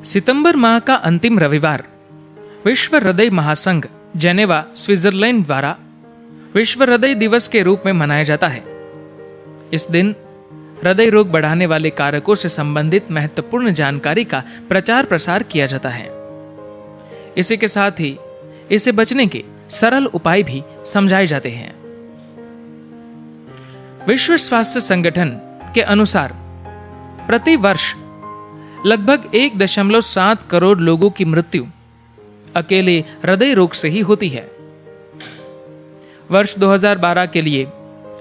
सितंबर माह का अंतिम रविवार विश्व हृदय महासंघ जेनेवा स्विट्जरलैंड द्वारा विश्व हृदय दिवस के रूप में मनाया जाता है। इस दिन हृदय रोग बढ़ाने वाले कारकों से संबंधित महत्वपूर्ण जानकारी का प्रचार प्रसार किया जाता है। इसी के साथ ही इसे बचने के सरल उपाय भी समझाए जाते हैं। विश्व स्वास्थ्य संगठन के अनुसार प्रति वर्ष लगभग 1.7 करोड़ लोगों की मृत्यु अकेले हृदय रोग से ही होती है। वर्ष 2012 के लिए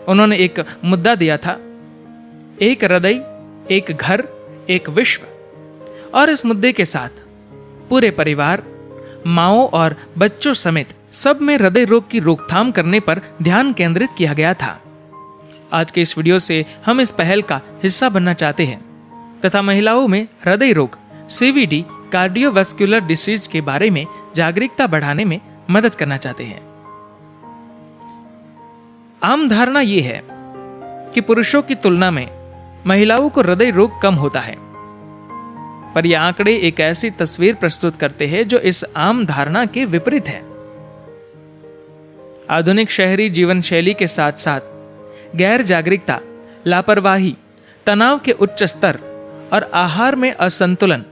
उन्होंने एक मुद्दा दिया था, एक हृदय, एक घर, एक विश्व, और इस मुद्दे के साथ पूरे परिवार, माओ और बच्चों समेत सब में हृदय रोग की रोकथाम करने पर ध्यान केंद्रित किया गया था। आज के इस वीडियो से हम इस पहल का हिस्सा बनना चाहते हैं तथा महिलाओं में हृदय रोग CVD कार्डियोवास्कुलर डिसीज के बारे में जागरूकता बढ़ाने में मदद करना चाहते हैं। आम धारणा यह है कि पुरुषों की तुलना में महिलाओं को हृदय रोग कम होता है, पर यह आंकड़े एक ऐसी तस्वीर प्रस्तुत करते हैं जो इस आम धारणा के विपरीत है। आधुनिक शहरी जीवन शैली के साथ साथ गैर जागरूकता, लापरवाही, तनाव के उच्च स्तर और आहार में असंतुलन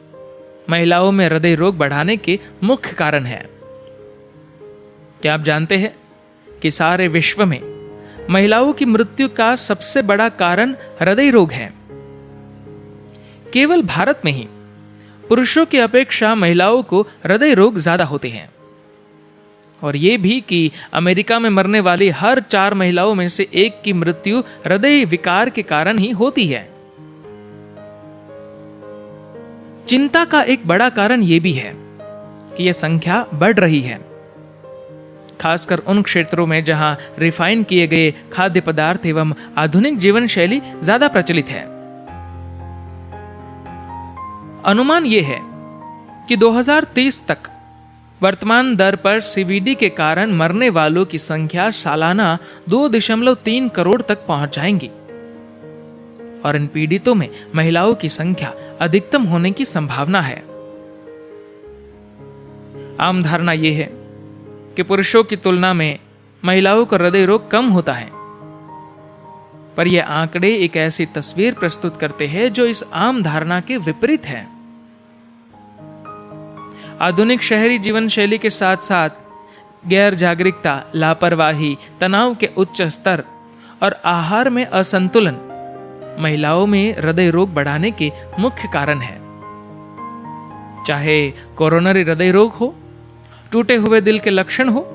महिलाओं में हृदय रोग बढ़ाने के मुख्य कारण है। क्या आप जानते हैं कि सारे विश्व में महिलाओं की मृत्यु का सबसे बड़ा कारण हृदय रोग है? केवल भारत में ही पुरुषों की अपेक्षा महिलाओं को हृदय रोग ज्यादा होते हैं, और यह भी कि अमेरिका में मरने वाली हर 4 महिलाओं में से 1 की मृत्यु हृदय विकार के कारण ही होती है। चिंता का एक बड़ा कारण यह भी है कि यह संख्या बढ़ रही है, खासकर उन क्षेत्रों में जहां रिफाइन किए गए खाद्य पदार्थ एवं आधुनिक जीवन शैली ज्यादा प्रचलित है। अनुमान यह है कि 2030 तक वर्तमान दर पर CVD के कारण मरने वालों की संख्या सालाना 2.3 करोड़ तक पहुंच जाएंगी, और इन पीड़ितों में महिलाओं की संख्या अधिकतम होने की संभावना है। आम धारणा यह है कि पुरुषों की तुलना में महिलाओं को हृदय रोग कम होता है, पर यह आंकड़े एक ऐसी तस्वीर प्रस्तुत करते हैं जो इस आम धारणा के विपरीत है। आधुनिक शहरी जीवन शैली के साथ साथ गैर जागरूकता, लापरवाही, तनाव के उच्च स्तर और आहार में असंतुलन महिलाओं में हृदय रोग बढ़ाने के मुख्य कारण है। चाहे कोरोनरी हृदय रोग हो, टूटे हुए दिल के लक्षण हो,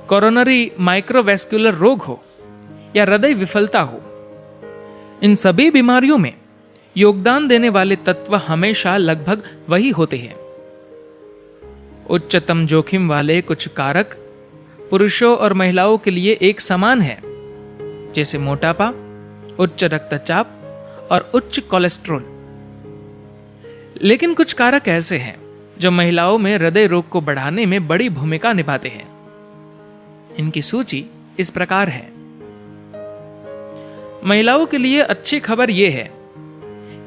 कोरोनरी माइक्रोवैस्कुलर रोग हो या हृदय विफलता हो, इन सभी बीमारियों में योगदान देने वाले तत्व हमेशा लगभग वही होते हैं। उच्चतम जोखिम वाले कुछ कारक पुरुषों और महिलाओं के लिए एक समान है, जैसे मोटापा, उच्च रक्तचाप और उच्च कोलेस्ट्रॉल। लेकिन कुछ कारक ऐसे हैं जो महिलाओं में हृदय रोग को बढ़ाने में बड़ी भूमिका निभाते हैं। इनकी सूची इस प्रकार है। महिलाओं के लिए अच्छी खबर यह है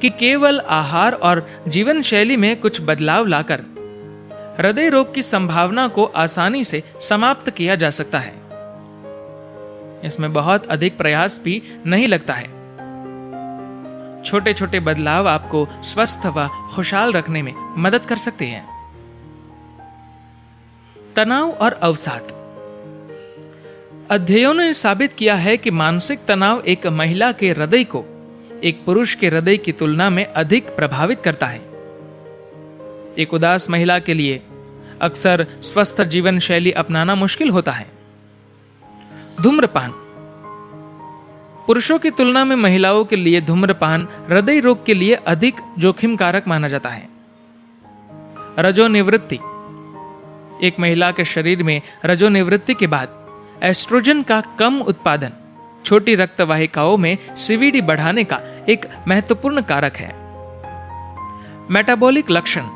कि केवल आहार और जीवन शैली में कुछ बदलाव लाकर हृदय रोग की संभावना को आसानी से समाप्त किया जा सकता है। इसमें बहुत अधिक प्रयास भी नहीं लगता है। छोटे छोटे बदलाव आपको स्वस्थ व खुशहाल रखने में मदद कर सकते हैं। तनाव और अवसाद। अध्ययनों ने साबित किया है कि मानसिक तनाव एक महिला के हृदय को एक पुरुष के हृदय की तुलना में अधिक प्रभावित करता है। एक उदास महिला के लिए अक्सर स्वस्थ जीवन शैली अपनाना मुश्किल होता है। धूम्रपान। पुरुषों की तुलना में महिलाओं के लिए धूम्रपान हृदय रोग के लिए अधिक जोखिम कारक माना जाता है। रजोनिवृत्ति। एक महिला के शरीर में रजोनिवृत्ति के बाद एस्ट्रोजन का कम उत्पादन छोटी रक्त वाहिकाओं में CVD बढ़ाने का एक महत्वपूर्ण कारक है। मेटाबॉलिक लक्षण।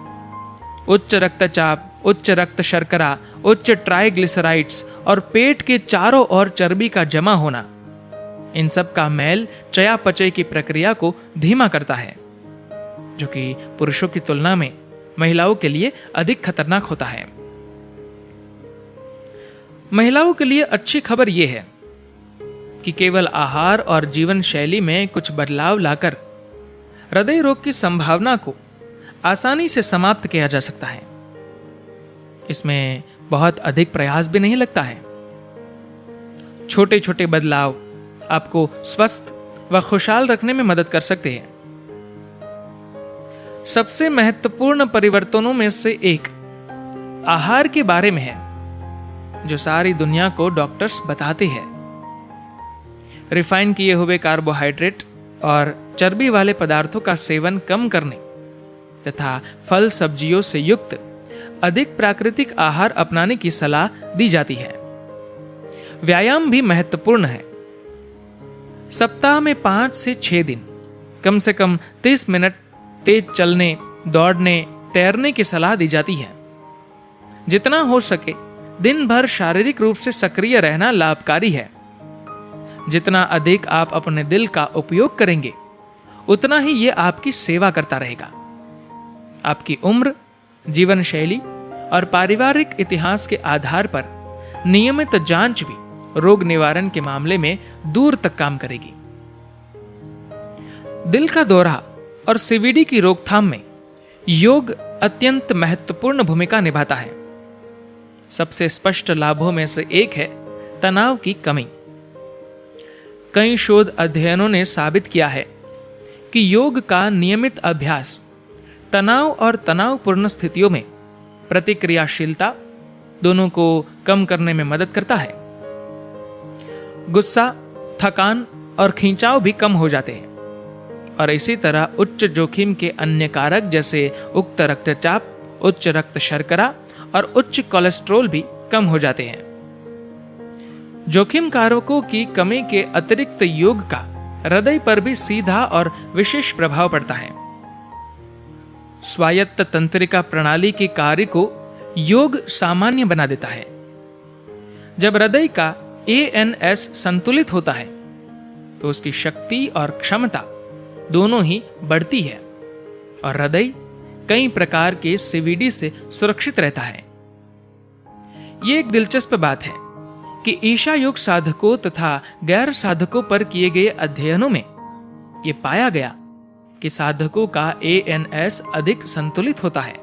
उच्च रक्तचाप, उच्च रक्त शर्करा, उच्च ट्राइग्लिसराइड्स और पेट के चारों ओर चर्बी का जमा होना, इन सब का मैल चयापचय की प्रक्रिया को धीमा करता है, जो कि पुरुषों की तुलना में महिलाओं के लिए अधिक खतरनाक होता है। महिलाओं के लिए अच्छी खबर यह है कि केवल आहार और जीवन शैली में कुछ बदलाव लाकर हृदय रोग की संभावना को आसानी से समाप्त किया जा सकता है। इसमें बहुत अधिक प्रयास भी नहीं लगता है। छोटे छोटे बदलाव आपको स्वस्थ व खुशहाल रखने में मदद कर सकते हैं। सबसे महत्वपूर्ण परिवर्तनों में से एक आहार के बारे में है, जो सारी दुनिया को डॉक्टर्स बताते हैं। रिफाइन किए हुए कार्बोहाइड्रेट और चर्बी वाले पदार्थों का सेवन कम करने तथा फल सब्जियों से युक्त अधिक प्राकृतिक आहार अपनाने की सलाह दी जाती है। व्यायाम भी महत्वपूर्ण है। सप्ताह में 5 से 6 दिन कम से कम 30 मिनट तेज चलने, दौड़ने, तैरने की सलाह दी जाती है। जितना हो सके दिन भर शारीरिक रूप से सक्रिय रहना लाभकारी है। जितना अधिक आप अपने दिल का उपयोग करेंगे, उतना ही यह आपकी सेवा करता रहेगा। आपकी उम्र, जीवन शैली और पारिवारिक इतिहास के आधार पर नियमित जांच भी रोग निवारण के मामले में दूर तक काम करेगी। दिल का दौरा और सीवीडी की रोकथाम में योग अत्यंत महत्वपूर्ण भूमिका निभाता है। सबसे स्पष्ट लाभों में से एक है तनाव की कमी। कई शोध अध्ययनों ने साबित किया है कि योग का नियमित अभ्यास तनाव और तनावपूर्ण स्थितियों में प्रतिक्रियाशीलता दोनों को कम करने में मदद करता है। गुस्सा, थकान और खिंचाव भी कम हो जाते हैं और इसी तरह उच्च जोखिम के अन्य कारक जैसे उच्च रक्तचाप, उच्च रक्त शर्करा और उच्च कोलेस्ट्रॉल भी कम हो जाते हैं। जोखिम कारकों की कमी के अतिरिक्त योग का हृदय पर भी सीधा और विशेष प्रभाव पड़ता है। स्वायत्त तंत्रिका प्रणाली के कार्य को योग सामान्य बना देता है। जब हृदय का ANS संतुलित होता है तो उसकी शक्ति और क्षमता दोनों ही बढ़ती है और हृदय कई प्रकार के CVD से सुरक्षित रहता है। यह एक दिलचस्प बात है कि ईशा योग साधकों तथा गैर साधकों पर किए गए अध्ययनों में यह पाया गया कि साधकों का ANS अधिक संतुलित होता है।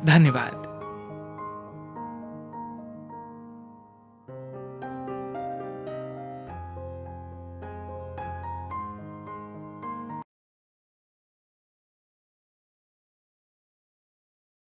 धन्यवाद।